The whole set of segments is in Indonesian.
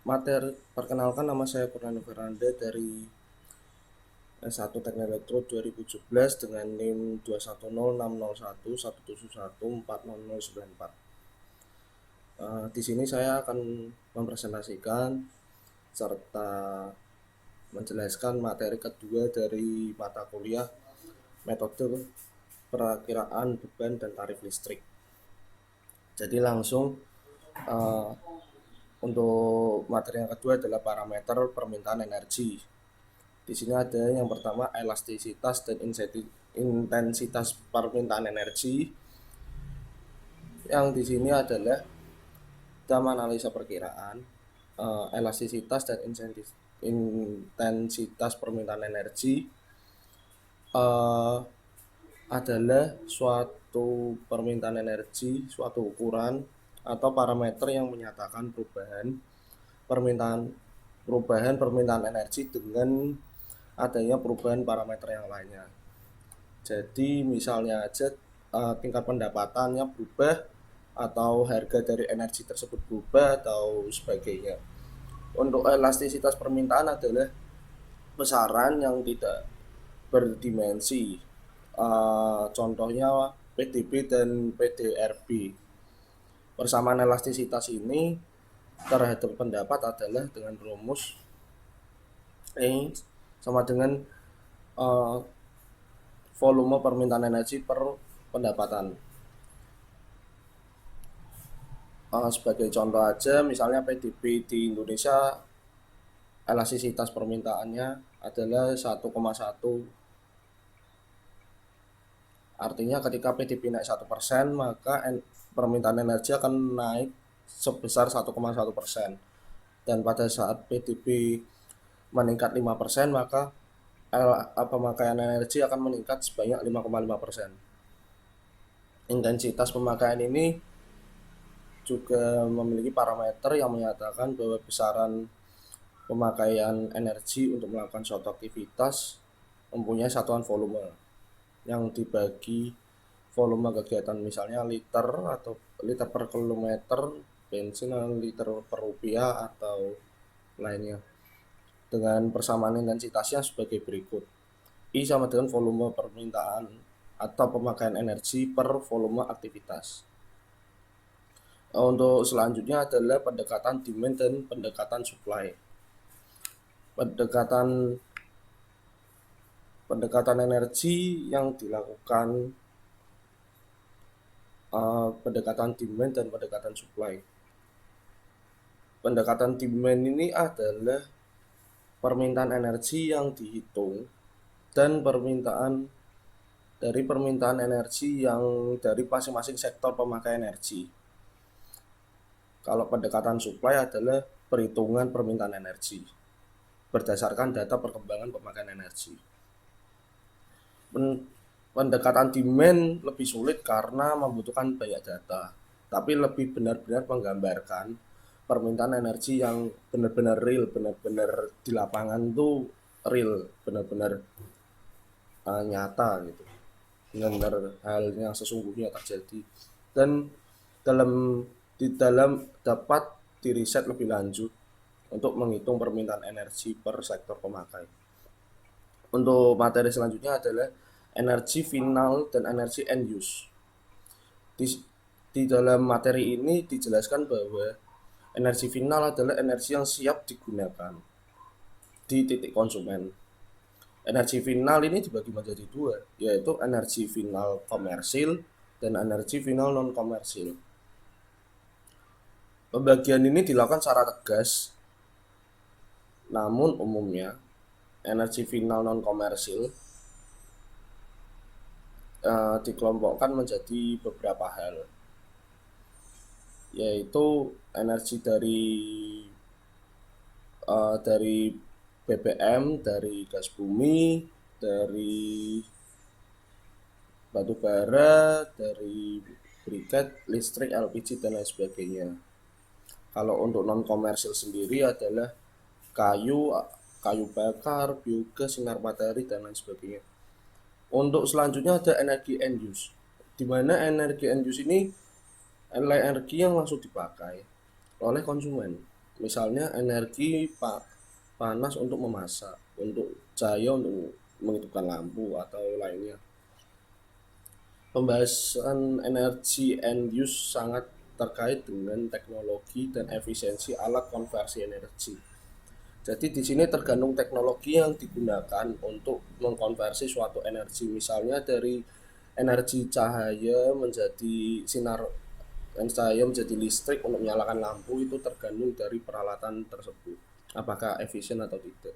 Materi perkenalkan, nama saya Purnanda Fernanda dari S1 Teknik Elektro 2017 dengan NIM 21060117117140094. Di sini saya akan mempresentasikan serta menjelaskan materi kedua dari mata kuliah metode perakiraan beban dan tarif listrik. Jadi langsung eh, untuk materi yang kedua adalah parameter permintaan energi. Di sini ada yang pertama elastisitas dan intensitas permintaan energi. Yang di sini adalah dalam analisa perkiraan elastisitas dan intensitas permintaan energi eh, adalah suatu permintaan energi, suatu ukuran atau parameter yang menyatakan perubahan permintaan energi dengan adanya perubahan parameter yang lainnya. Jadi misalnya aja tingkat pendapatannya berubah atau harga dari energi tersebut berubah atau sebagainya. Untuk elastisitas permintaan adalah besaran yang tidak berdimensi. Contohnya PDB dan PDRB. Persamaan elastisitas ini terhadap pendapat adalah dengan rumus E sama dengan uh, volume permintaan energi per pendapatan. Sebagai contoh aja, misalnya PDB di Indonesia elastisitas permintaannya adalah 1,1. Artinya ketika PDB naik 1%, maka permintaan energi akan naik sebesar 1,1%. Dan pada saat PDB meningkat 5%, maka pemakaian energi akan meningkat sebanyak 5,5%. Intensitas pemakaian ini juga memiliki parameter yang menyatakan bahwa besaran pemakaian energi untuk melakukan suatu aktivitas mempunyai satuan volume yang dibagi volume kegiatan, misalnya liter atau liter per kilometer bensin, liter per rupiah atau lainnya, dengan persamaan intensitasnya sebagai berikut. I sama dengan volume permintaan atau pemakaian energi per volume aktivitas. Untuk selanjutnya adalah pendekatan demand dan pendekatan supply. Pendekatan pendekatan energi yang dilakukan, pendekatan demand dan pendekatan supply. Pendekatan demand ini adalah permintaan energi yang dihitung dan permintaan energi yang dari masing-masing sektor pemakai energi. Kalau pendekatan supply adalah perhitungan permintaan energi berdasarkan data perkembangan pemakaian energi. Pendekatan demand lebih sulit karena membutuhkan banyak data, tapi lebih benar-benar menggambarkan permintaan energi yang benar-benar real, benar-benar di lapangan tuh real, benar-benar nyata gitu, benar-benar hal yang sesungguhnya terjadi, dan dalam di dalam dapat diriset lebih lanjut untuk menghitung permintaan energi per sektor pemakai. Untuk materi selanjutnya adalah energi final dan energi end use. Di, di dalam materi ini dijelaskan bahwa energi final adalah energi yang siap digunakan di titik konsumen. Energi final ini dibagi menjadi dua, yaitu energi final komersil dan energi final non komersil. Pembagian ini dilakukan secara tegas, namun umumnya energi final non komersil dikelompokkan menjadi beberapa hal, yaitu energi dari BBM, dari gas bumi, dari batu bara, dari briket, listrik, LPG dan lain sebagainya. Kalau untuk non komersil sendiri adalah kayu, kayu bakar, biogas, sinar matahari dan lain sebagainya. Untuk selanjutnya ada energi end use, di mana energi end use ini adalah energi yang langsung dipakai oleh konsumen. Misalnya energi panas untuk memasak, untuk cahaya untuk menghidupkan lampu atau lainnya. Pembahasan energi end use sangat terkait dengan teknologi dan efisiensi alat konversi energi. Jadi di sini tergantung teknologi yang digunakan untuk mengkonversi suatu energi. Misalnya dari energi cahaya menjadi sinar cahaya menjadi listrik untuk menyalakan lampu, itu tergantung dari peralatan tersebut. Apakah efisien atau tidak.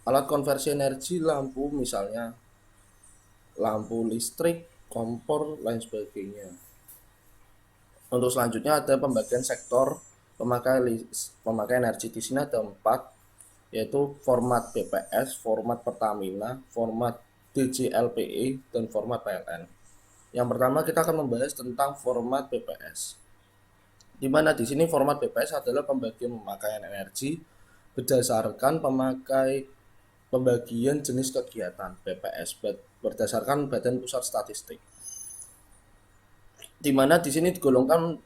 Alat konversi energi lampu misalnya lampu listrik, kompor, lain sebagainya. Untuk selanjutnya ada pembagian sektor pemakai energi. Di sini ada 4, yaitu format BPS, format Pertamina, format DJLPE, dan format PLN. Yang pertama kita akan membahas tentang format BPS. Di mana di sini format BPS adalah pembagian pemakaian energi berdasarkan pembagian jenis kegiatan BPS berdasarkan Badan Pusat Statistik. Di mana di sini digolongkan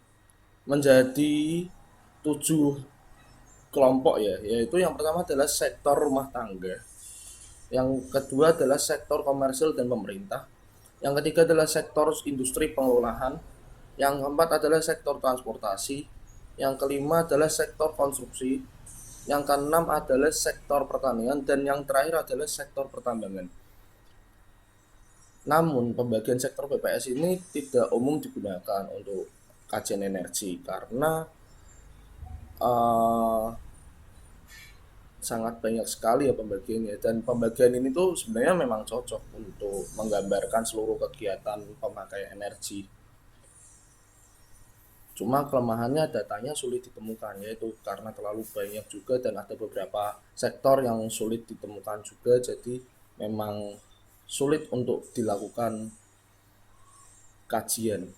menjadi 7 kelompok ya, yaitu yang pertama adalah sektor rumah tangga, yang kedua adalah sektor komersil dan pemerintah, yang ketiga adalah sektor industri pengolahan, yang keempat adalah sektor transportasi, yang kelima adalah sektor konstruksi, yang keenam adalah sektor pertanian, dan yang terakhir adalah sektor pertambangan. Namun pembagian sektor BPS ini tidak umum digunakan untuk kajian energi karena sangat banyak sekali ya pembagiannya, dan pembagian ini tuh sebenarnya memang cocok untuk menggambarkan seluruh kegiatan pemakaian energi. Cuma kelemahannya datanya sulit ditemukan, yaitu karena terlalu banyak juga dan ada beberapa sektor yang sulit ditemukan juga, jadi memang sulit untuk dilakukan kajian.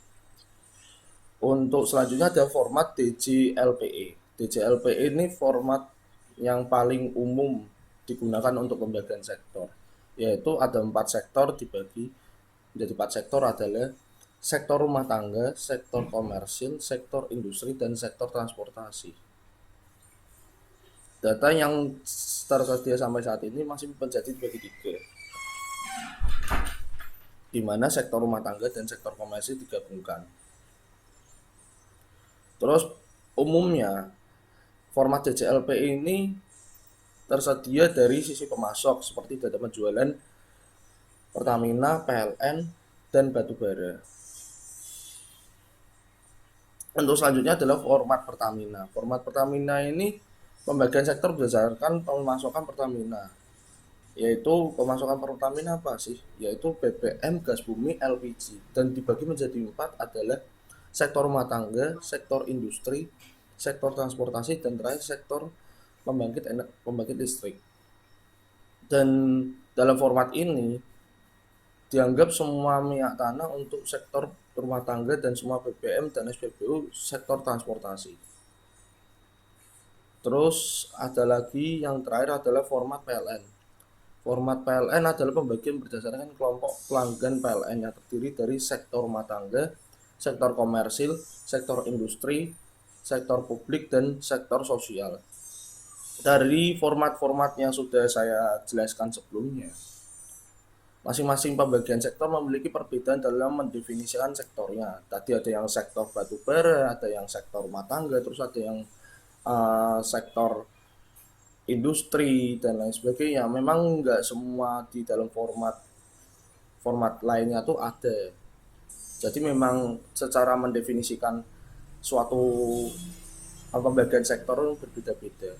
Untuk selanjutnya ada format DJLPE. DJLPE ini format yang paling umum digunakan untuk pembagian sektor, yaitu ada 4 sektor dibagi menjadi 4 sektor adalah sektor rumah tangga, sektor komersil, sektor industri, dan sektor transportasi. Data yang tersedia sampai saat ini masih menjadi dibagi 3, di mana sektor rumah tangga dan sektor komersil digabungkan. Terus umumnya format DJLP ini tersedia dari sisi pemasok seperti data penjualan Pertamina, PLN, dan batubara. Untuk selanjutnya adalah format Pertamina. Format Pertamina ini pembagian sektor berdasarkan pemasukan Pertamina, yaitu pemasukan Pertamina apa sih? Yaitu BBM, gas bumi, LPG, dan dibagi menjadi 4 adalah sektor rumah tangga, sektor industri, sektor transportasi, dan terakhir sektor pembangkit listrik. Dan dalam format ini dianggap semua minyak tanah untuk sektor rumah tangga dan semua BBM dan SPBU sektor transportasi. Terus ada lagi yang terakhir adalah format PLN. Format PLN adalah pembagian berdasarkan kelompok pelanggan PLN yang terdiri dari sektor rumah tangga, sektor komersil, sektor industri, sektor publik, dan sektor sosial. Dari format-format yang sudah saya jelaskan sebelumnya, masing-masing pembagian sektor memiliki perbedaan dalam mendefinisikan sektornya. Tadi ada yang sektor batubara, ada yang sektor rumah tangga, terus ada yang sektor industri dan lain sebagainya. Memang nggak semua di dalam format lainnya tuh ada. Jadi memang secara mendefinisikan suatu pembagian sektor berbeda-beda.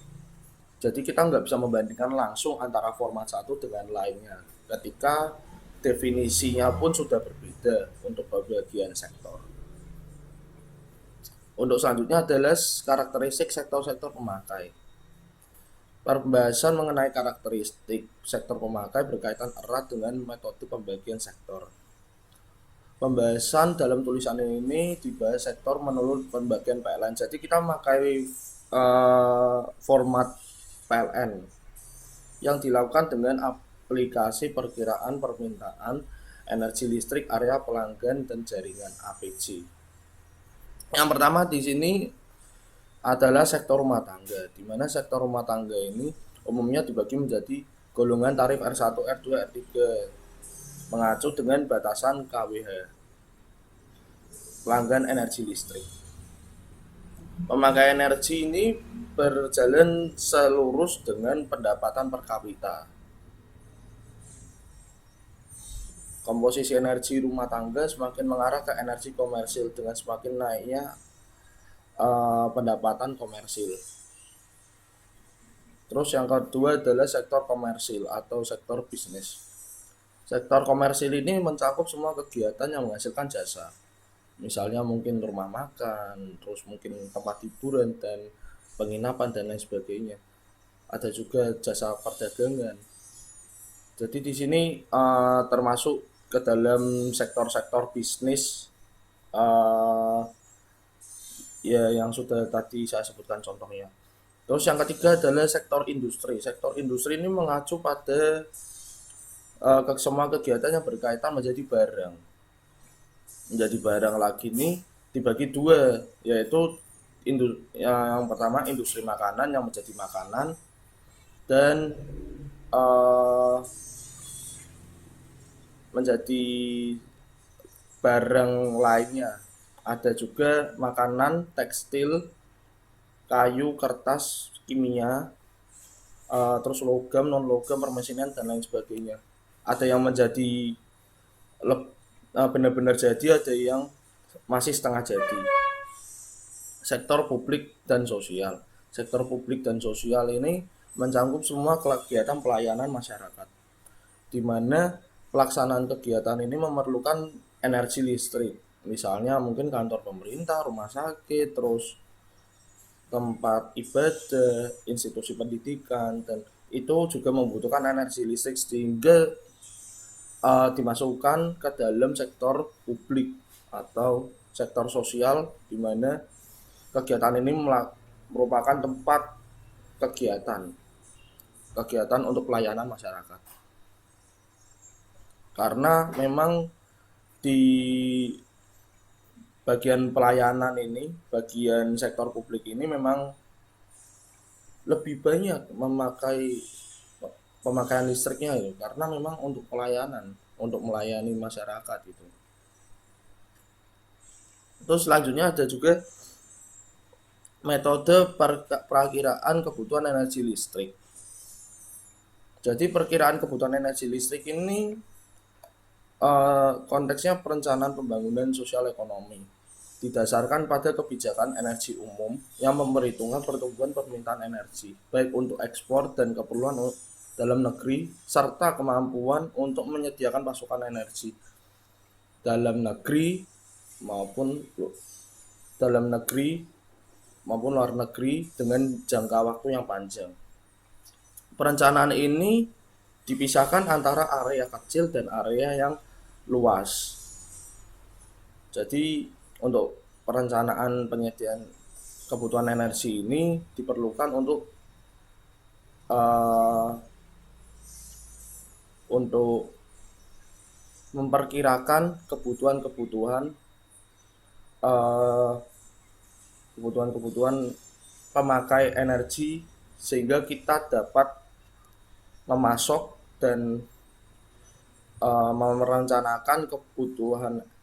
Jadi kita nggak bisa membandingkan langsung antara format satu dengan lainnya ketika definisinya pun sudah berbeda untuk pembagian sektor. Untuk selanjutnya adalah karakteristik sektor-sektor pemakai. Pembahasan mengenai karakteristik sektor pemakai berkaitan erat dengan metode pembagian sektor. Pembahasan dalam tulisan ini dibahas sektor menurut pembagian PLN. Jadi kita memakai format PLN yang dilakukan dengan aplikasi perkiraan permintaan energi listrik area pelanggan dan jaringan APJ. Yang pertama di sini adalah sektor rumah tangga, di mana sektor rumah tangga ini umumnya dibagi menjadi golongan tarif R1, R2, R3 mengacu dengan batasan KWH, pelanggan energi listrik. Pemakaian energi ini berjalan selurus dengan pendapatan per kapita. Komposisi energi rumah tangga semakin mengarah ke energi komersil dengan semakin naiknya pendapatan komersil. Terus yang kedua adalah sektor komersil atau sektor bisnis. Sektor komersil ini mencakup semua kegiatan yang menghasilkan jasa. Misalnya mungkin rumah makan, terus mungkin tempat hiburan dan penginapan dan lain sebagainya. Ada juga jasa perdagangan. Jadi di sini termasuk ke dalam sektor-sektor bisnis uh, ya yang sudah tadi saya sebutkan contohnya. Terus yang ketiga adalah sektor industri. Sektor industri ini mengacu pada ke semua kegiatan yang berkaitan menjadi barang. Menjadi barang lagi ini dibagi dua, yaitu yang pertama industri makanan yang menjadi makanan dan uh, menjadi barang lainnya. Ada juga makanan, tekstil, kayu, kertas, kimia, terus logam, non logam, permesinan dan lain sebagainya. Ada yang menjadi benar-benar jadi, ada yang masih setengah jadi. Sektor publik dan sosial. Sektor publik dan sosial ini mencakup semua kegiatan pelayanan masyarakat, di mana pelaksanaan kegiatan ini memerlukan energi listrik. Misalnya mungkin kantor pemerintah, rumah sakit, terus tempat ibadah, institusi pendidikan, dan itu juga membutuhkan energi listrik sehingga dimasukkan ke dalam sektor publik atau sektor sosial, di mana kegiatan ini merupakan tempat kegiatan untuk pelayanan masyarakat. Karena memang di bagian pelayanan ini, bagian sektor publik ini memang lebih banyak pemakaian listriknya itu, karena memang untuk pelayanan, untuk melayani masyarakat itu. Terus selanjutnya ada juga metode perakiraan kebutuhan energi listrik. Jadi perkiraan kebutuhan energi listrik ini konteksnya perencanaan pembangunan sosial ekonomi, didasarkan pada kebijakan energi umum yang memperhitungkan pertumbuhan permintaan energi, baik untuk ekspor dan keperluan dalam negeri, serta kemampuan untuk menyediakan pasokan energi dalam negeri maupun luar negeri dengan jangka waktu yang panjang. Perencanaan ini dipisahkan antara area kecil dan area yang luas. Jadi untuk perencanaan penyediaan kebutuhan energi ini diperlukan untuk memperkirakan kebutuhan pemakai energi sehingga kita dapat memasok dan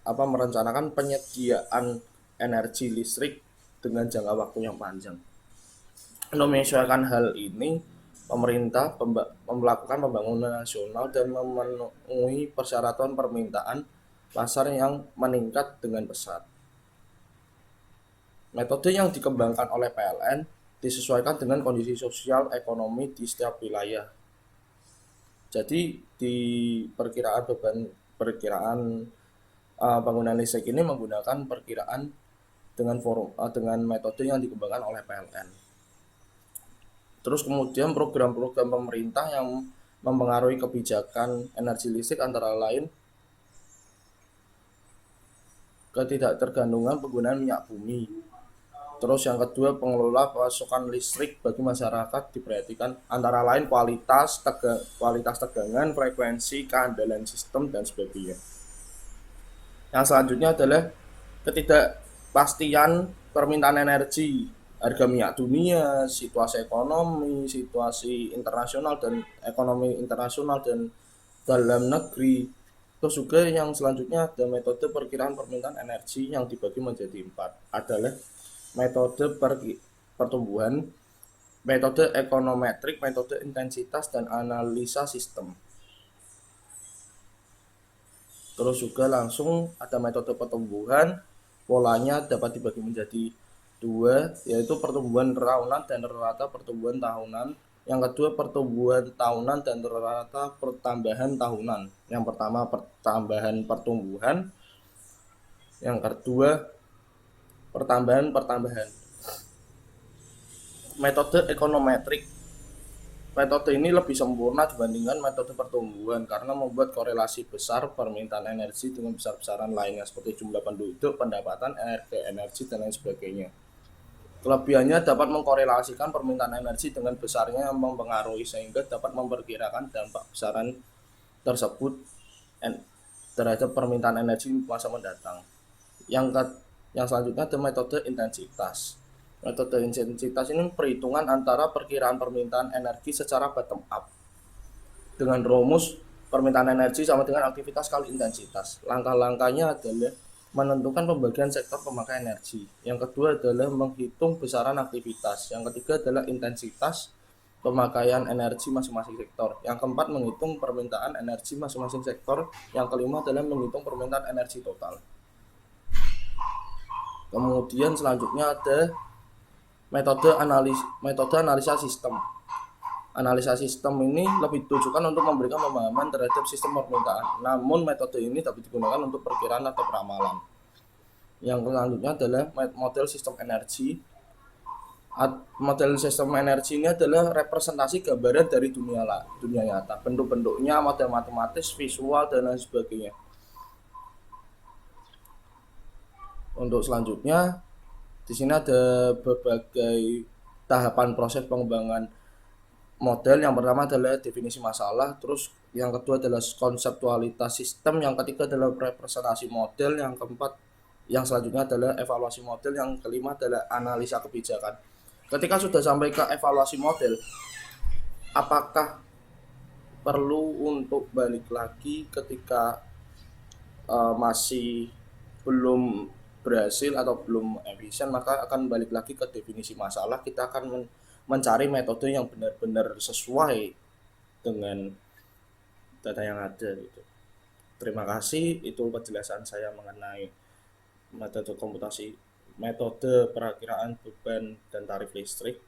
merencanakan penyediaan energi listrik dengan jangka waktu yang panjang. Untuk menyesuaikan hal ini, pemerintah melakukan pembangunan nasional dan memenuhi persyaratan permintaan pasar yang meningkat dengan pesat. Metode yang dikembangkan oleh PLN disesuaikan dengan kondisi sosial ekonomi di setiap wilayah. Jadi di perkiraan bangunan listrik ini menggunakan perkiraan dengan metode yang dikembangkan oleh PLN. Terus kemudian program-program pemerintah yang mempengaruhi kebijakan energi listrik antara lain ketidaktergantungan penggunaan minyak bumi. Terus yang kedua, pengelola pasokan listrik bagi masyarakat diperhatikan antara lain kualitas tegangan, frekuensi, keandalan sistem dan sebagainya. Yang selanjutnya adalah ketidakpastian permintaan energi. harga minyak dunia, situasi ekonomi, situasi internasional dan ekonomi internasional dan dalam negeri. Terus juga yang selanjutnya ada metode perkiraan permintaan energi yang dibagi menjadi empat. Adalah metode pertumbuhan, metode ekonometrik, metode intensitas, dan analisa sistem. Terus juga langsung ada metode pertumbuhan, polanya dapat dibagi menjadi dua, yaitu pertumbuhan tahunan dan rata pertumbuhan tahunan. Yang kedua pertumbuhan tahunan dan rata pertambahan tahunan. Yang pertama pertambahan pertumbuhan, yang kedua pertambahan. Metode ekonometrik. Metode ini lebih sempurna dibandingkan metode pertumbuhan karena membuat korelasi besar permintaan energi dengan besar-besaran lainnya seperti jumlah penduduk, pendapatan, energi, dan lain sebagainya. Kelebihannya dapat mengkorelasikan permintaan energi dengan besarnya yang mempengaruhi sehingga dapat memperkirakan dampak besaran tersebut terhadap permintaan energi masa mendatang. Yang selanjutnya ada metode intensitas. Metode intensitas ini perhitungan antara perkiraan permintaan energi secara bottom up dengan rumus permintaan energi sama dengan aktivitas kali intensitas. Langkah-langkahnya adalah menentukan pembagian sektor pemakai energi. Yang kedua adalah menghitung besaran aktivitas. Yang ketiga adalah intensitas pemakaian energi masing-masing sektor. Yang keempat menghitung permintaan energi masing-masing sektor. Yang kelima adalah menghitung permintaan energi total. Kemudian selanjutnya ada metode analisa sistem. Analisa sistem ini lebih ditujukan untuk memberikan pemahaman terhadap sistem permintaan. Namun metode ini dapat digunakan untuk perkiraan atau peramalan. Yang selanjutnya adalah model sistem energi. Model sistem energi ini adalah representasi gambaran dari dunia nyata. Bentuk-bentuknya, model matematis, visual, dan lain sebagainya. Untuk selanjutnya, di sini ada berbagai tahapan proses pengembangan model. Yang pertama adalah definisi masalah, terus yang kedua adalah konseptualitas sistem, yang ketiga adalah representasi model, yang keempat yang selanjutnya adalah evaluasi model, yang kelima adalah analisa kebijakan. Ketika sudah sampai ke evaluasi model, apakah perlu untuk balik lagi ketika masih belum berhasil atau belum efisien, maka akan balik lagi ke definisi masalah. Kita akan mencari metode yang benar-benar sesuai dengan data yang ada gitu. Terima kasih, itu penjelasan saya mengenai metode komputasi, metode perakiraan beban dan tarif listrik.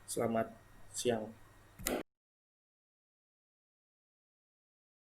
Selamat siang.